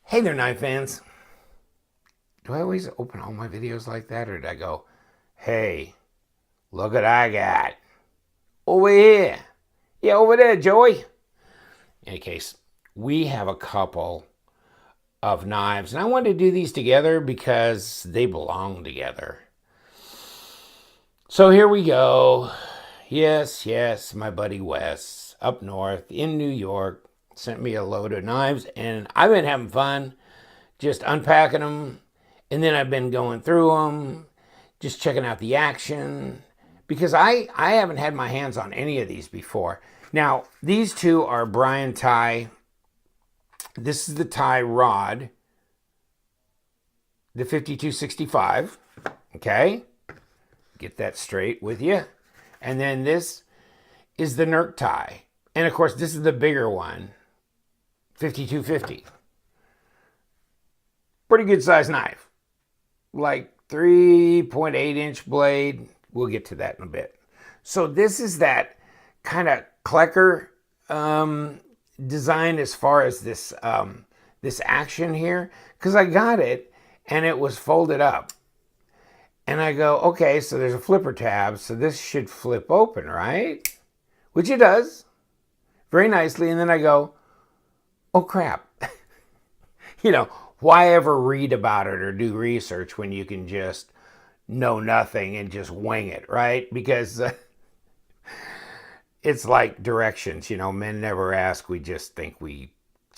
Hey there, knife fans. Do I always open all my videos like that, or did I go, hey, look what I got over here? Yeah, over there, Joey. In any case, we have a couple of knives, and I wanted to do these together because they belong together. So here we go. Yes, my buddy Wes up north in New York sent me a load of knives, and I've been having fun just unpacking them, and then I've been going through them, just checking out the action, because I haven't had my hands on any of these before. Now, these two are Brian Tighe. This is the Tighe rod, the 5265. Okay, get that straight with you. And then this is the Nirk Tighe. And of course, this is the bigger one, 5250. Pretty good sized knife. Like 3.8-inch blade. We'll get to that in a bit. So this is that kind of Klecker design as far as this this action here, because I got it and it was folded up. And I go, okay, so there's a flipper tab, so this should flip open, right? Which it does very nicely. And then I go, oh crap. Why ever read about it or do research when you can just know nothing and just wing it, right? Because it's like directions, men never ask, we just think we're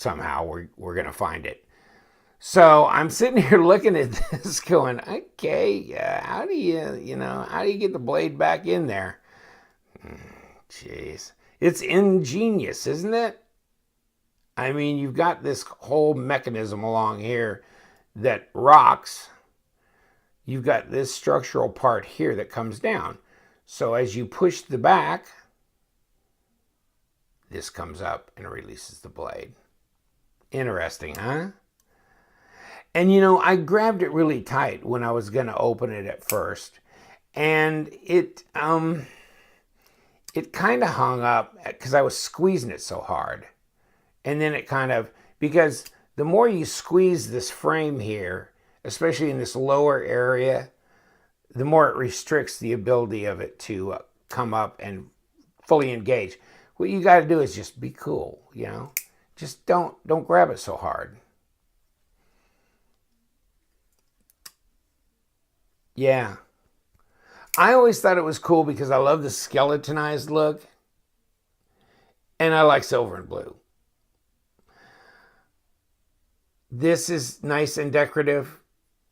going to find it. So I'm sitting here looking at this going, okay, how do you get the blade back in there? Jeez. It's ingenious, isn't it? I mean, you've got this whole mechanism along here that rocks. You've got this structural part here that comes down. So as you push the back, this comes up and releases the blade. Interesting, huh? And I grabbed it really tight when I was going to open it at first. And it kind of hung up because I was squeezing it so hard. And then it because the more you squeeze this frame here, especially in this lower area, the more it restricts the ability of it to come up and fully engage. What you got to do is just be cool, Just don't grab it so hard. Yeah. I always thought it was cool because I love the skeletonized look. And I like silver and blue. This is nice and decorative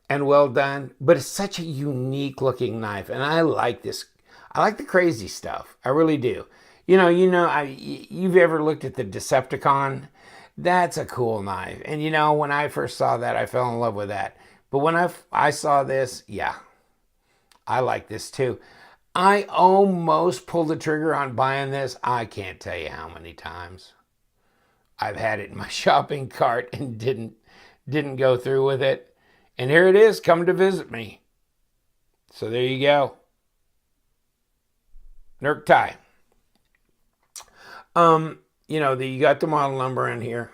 and well done, but it's such a unique looking knife. And I like this. I like the crazy stuff. I really do. You've ever looked at the Decepticon? That's a cool knife. And when I first saw that, I fell in love with that. But when I saw this, yeah, I like this too. I almost pulled the trigger on buying this. I can't tell you how many times. I've had it in my shopping cart and didn't go through with it. And here it is, come to visit me. So there you go. Nirk Tighe. You got the model number in here.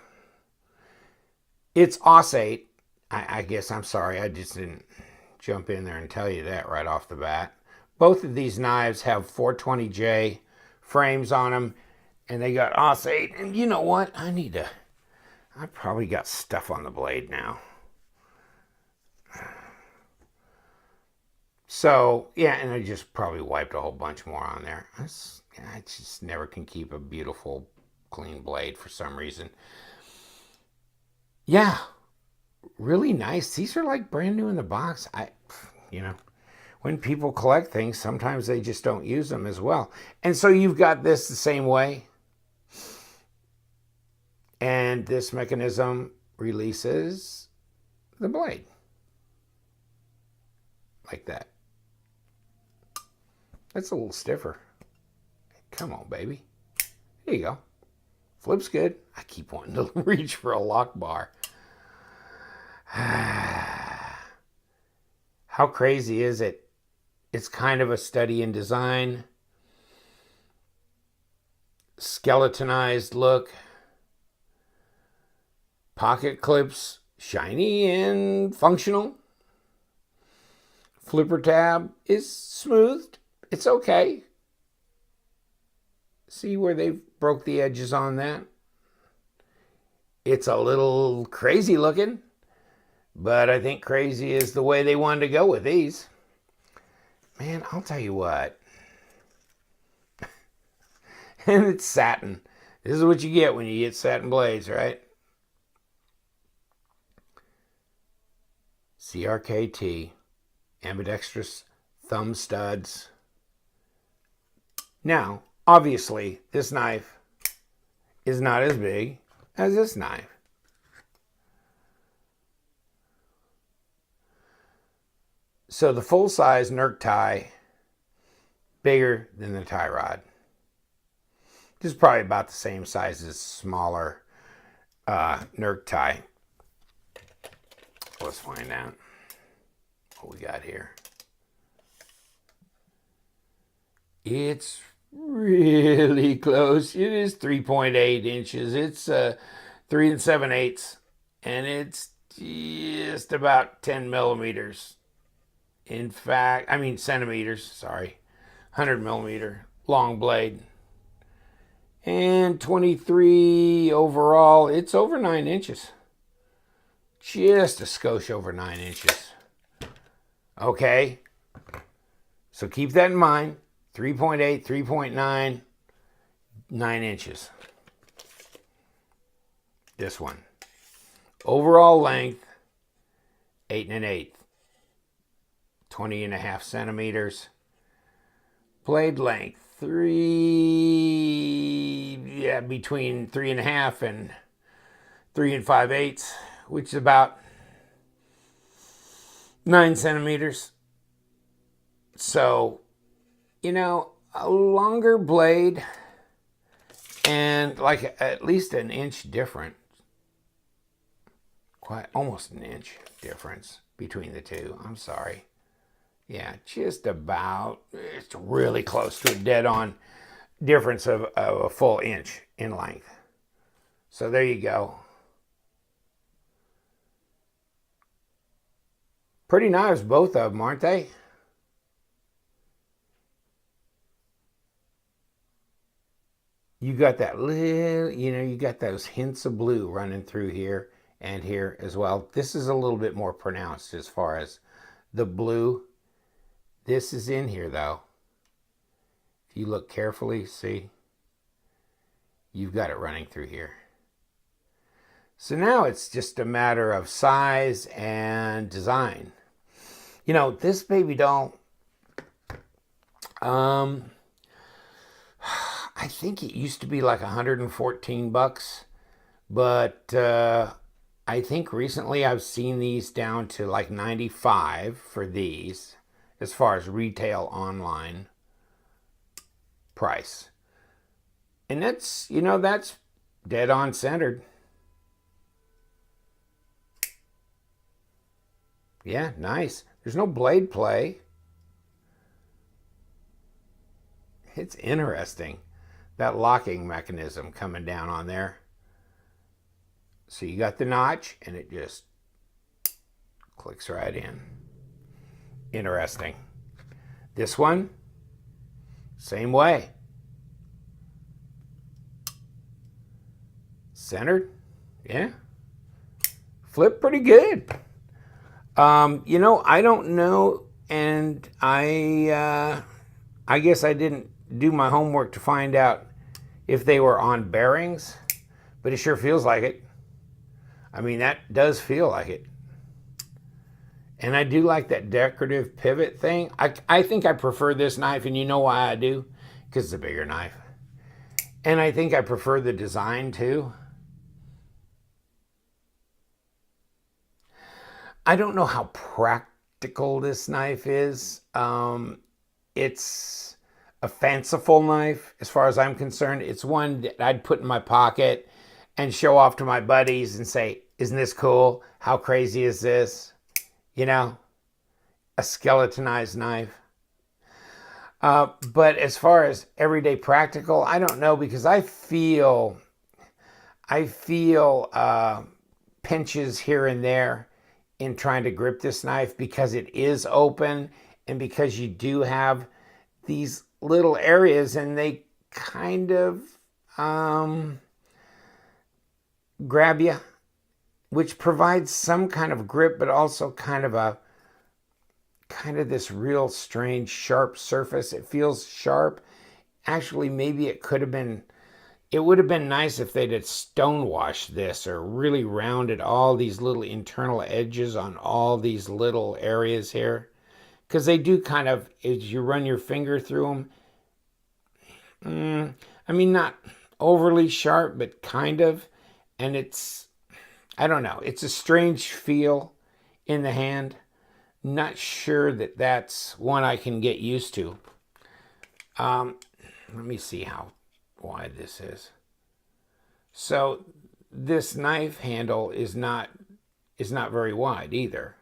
It's AUS 8. I guess I'm sorry, I just didn't jump in there and tell you that right off the bat. Both of these knives have 420J frames on them, and they got AUS 8. And you know what? I probably got stuff on the blade now. So, yeah, and I just probably wiped a whole bunch more on there. I just never can keep a beautiful, clean blade for some reason. Yeah, really nice. These are like brand new in the box. When people collect things, sometimes they just don't use them as well. And so you've got this the same way. And this mechanism releases the blade. Like that. That's a little stiffer. Come on, baby. There you go. Flips good. I keep wanting to reach for a lock bar. How crazy is it? It's kind of a study in design. Skeletonized look. Pocket clips shiny and functional. Flipper tab is smoothed. It's okay. See where they broke the edges on that? It's a little crazy looking, but I think crazy is the way they wanted to go with these. Man, I'll tell you what. And it's satin. This is what you get when you get satin blades, right? Crkt, ambidextrous thumb studs. Now, obviously, this knife is not as big as this knife. So the full-size Nirk Tighe, bigger than the tie rod. This is probably about the same size as smaller Nirk Tighe. Let's find out what we got here. It's really close. It is 3.8 inches. It's 3 7/8, and it's just about 10 millimeters. In fact, I mean centimeters, sorry. 100 millimeter long blade. And 23 overall. It's over 9 inches. Just a skosh over 9 inches. Okay. So keep that in mind. 3.8, 3.9, 9 inches. This one. Overall length, 8 1/8. 20.5 centimeters. Blade length, between 3.5 and 3 5/8, which is about 9 centimeters. So, you know, a longer blade and like at least an inch different. Quite almost an inch difference between the two. I'm sorry. Yeah, just about. It's really close to a dead-on difference of a full inch in length. So there you go. Pretty knives, both of them, aren't they? You got that little, you got those hints of blue running through here and here as well. This is a little bit more pronounced as far as the blue. This is in here, though. If you look carefully, see? You've got it running through here. So now it's just a matter of size and design. You know, this baby doll, I think it used to be like $114, but I think recently I've seen these down to like $95 for these. As far as retail online price. And that's, that's dead on centered. Yeah, nice. There's no blade play. It's interesting. That locking mechanism coming down on there. So you got the notch and it just clicks right in. Interesting. This one, same way. Centered, yeah. Flip pretty good. I don't know, and I guess I didn't do my homework to find out if they were on bearings, but it sure feels like it. I mean, that does feel like it. And I do like that decorative pivot thing. I think I prefer this knife, and you know why I do? Because it's a bigger knife. And I think I prefer the design too. I don't know how practical this knife is. It's a fanciful knife as far as I'm concerned. It's one that I'd put in my pocket and show off to my buddies and say, isn't this cool? How crazy is this? A skeletonized knife. But as far as everyday practical, I don't know, because I feel pinches here and there in trying to grip this knife because it is open and because you do have these little areas and they kind of grab you, which provides some kind of grip, but also kind of this real strange sharp surface. It feels sharp. Actually, maybe it would have been nice if they'd have stonewashed this or really rounded all these little internal edges on all these little areas here. Because they do kind of, as you run your finger through them, I mean, not overly sharp, but kind of. And it's, I don't know, it's a strange feel in the hand. Not sure that that's one I can get used to. Let me see how wide this is. So this knife handle is not very wide either.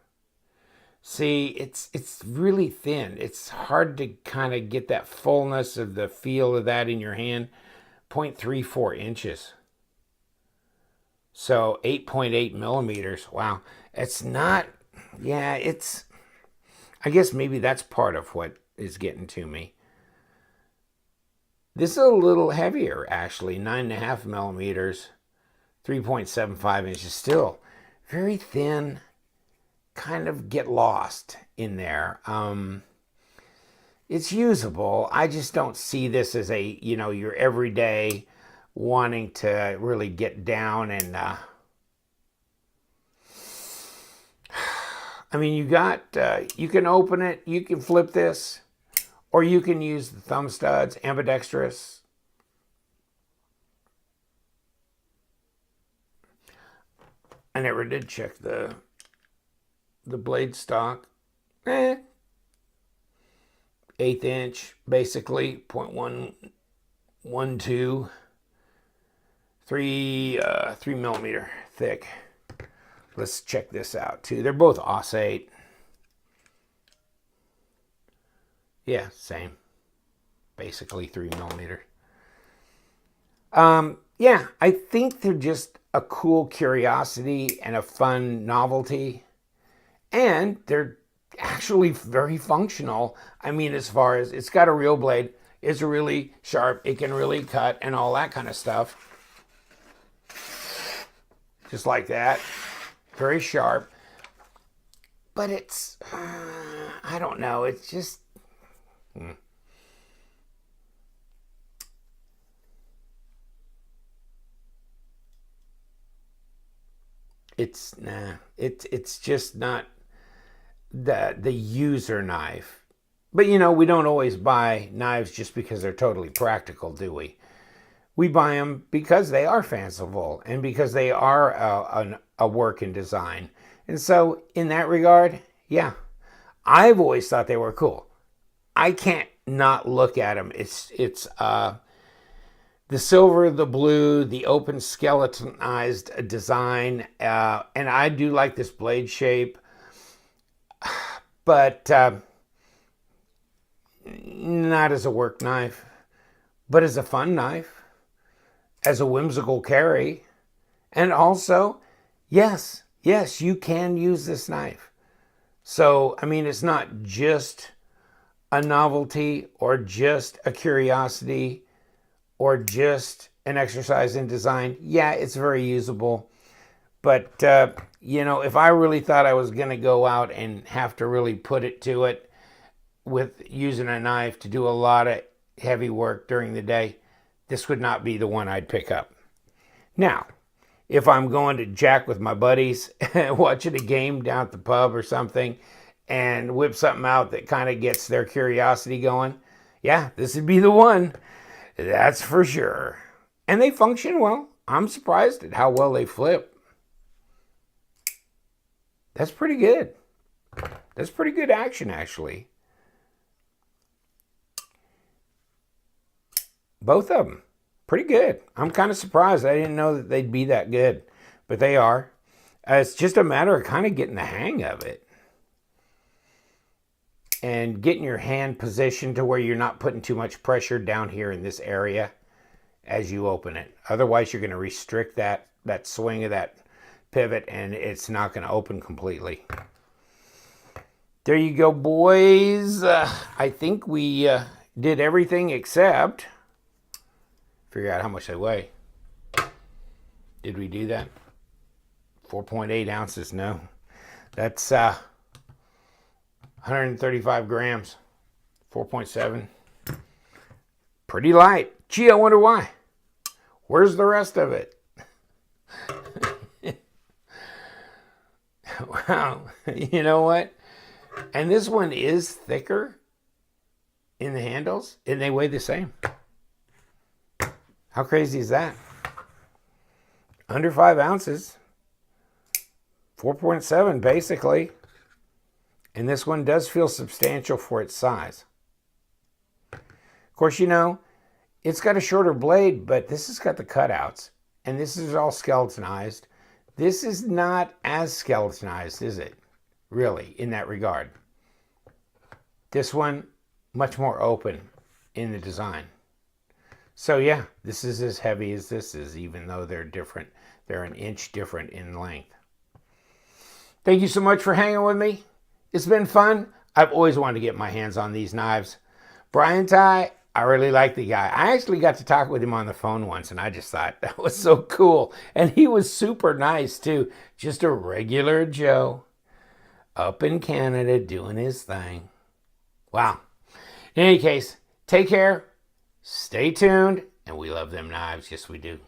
See, it's really thin. It's hard to kind of get that fullness of the feel of that in your hand. 0.34 inches. So 8.8 millimeters. Wow. It's not, yeah, it's, I guess maybe that's part of what is getting to me. This is a little heavier, actually, 9.5 millimeters, 3.75 inches. Still very thin, kind of get lost in there. It's usable. I just don't see this as a, your everyday wanting to really get down and, I mean, you can open it, you can flip this, or you can use the thumb studs, Ambidextrous. I never did check the blade stock. 1/8 inch, basically, 0.112, 3 millimeter thick. Let's check this out too. They're both AUS 8. Yeah, same. Basically 3 millimeter. Yeah, I think they're just a cool curiosity and a fun novelty. And they're actually very functional. I mean, as far as it's got a real blade, it's really sharp, it can really cut and all that kind of stuff. Just like that. Very sharp. But it's, I don't know, it's just, it's just not the user knife. But we don't always buy knives just because they're totally practical, do we? We buy them because they are fanciful and because they are a work in design. And so in that regard, yeah, I've always thought they were cool. I can't not look at them. It's the silver, the blue, the open skeletonized design. And I do like this blade shape. But not as a work knife, but as a fun knife. As a whimsical carry. And also, yes, you can use this knife. So, I mean, it's not just a novelty or just a curiosity or just an exercise in design. Yeah, it's very usable. But, if I really thought I was going to go out and have to really put it to it with using a knife to do a lot of heavy work during the day, this would not be the one I'd pick up. Now, if I'm going to jack with my buddies, watching a game down at the pub or something, and whip something out that kind of gets their curiosity going, yeah, this would be the one. That's for sure. And they function well. I'm surprised at how well they flip. That's pretty good. That's pretty good action, actually. Both of them, pretty good. I'm kind of surprised. I didn't know that they'd be that good, but they are. It's just a matter of kind of getting the hang of it. And getting your hand positioned to where you're not putting too much pressure down here in this area as you open it. Otherwise, you're going to restrict that swing of that pivot and it's not going to open completely. There you go, boys. I think we did everything except figure out how much they weigh. Did we do that? 4.8 ounces. No, that's 135 grams. 4.7. Pretty light. Gee, I wonder why. Where's the rest of it? Wow. You know what? And this one is thicker in the handles, and they weigh the same. How crazy is that? Under 5 ounces. 4.7 basically. And this one does feel substantial for its size. Of course, you know, it's got a shorter blade, but this has got the cutouts. And this is all skeletonized. This is not as skeletonized, is it? Really, in that regard. This one, much more open in the design. So yeah, this is as heavy as this is, even though they're different. They're an inch different in length. Thank you so much for hanging with me. It's been fun. I've always wanted to get my hands on these knives. Brian Tighe, I really like the guy. I actually got to talk with him on the phone once, and I just thought that was so cool. And he was super nice, too. Just a regular Joe up in Canada doing his thing. Wow. In any case, take care, stay tuned, and we love them knives. Yes, we do.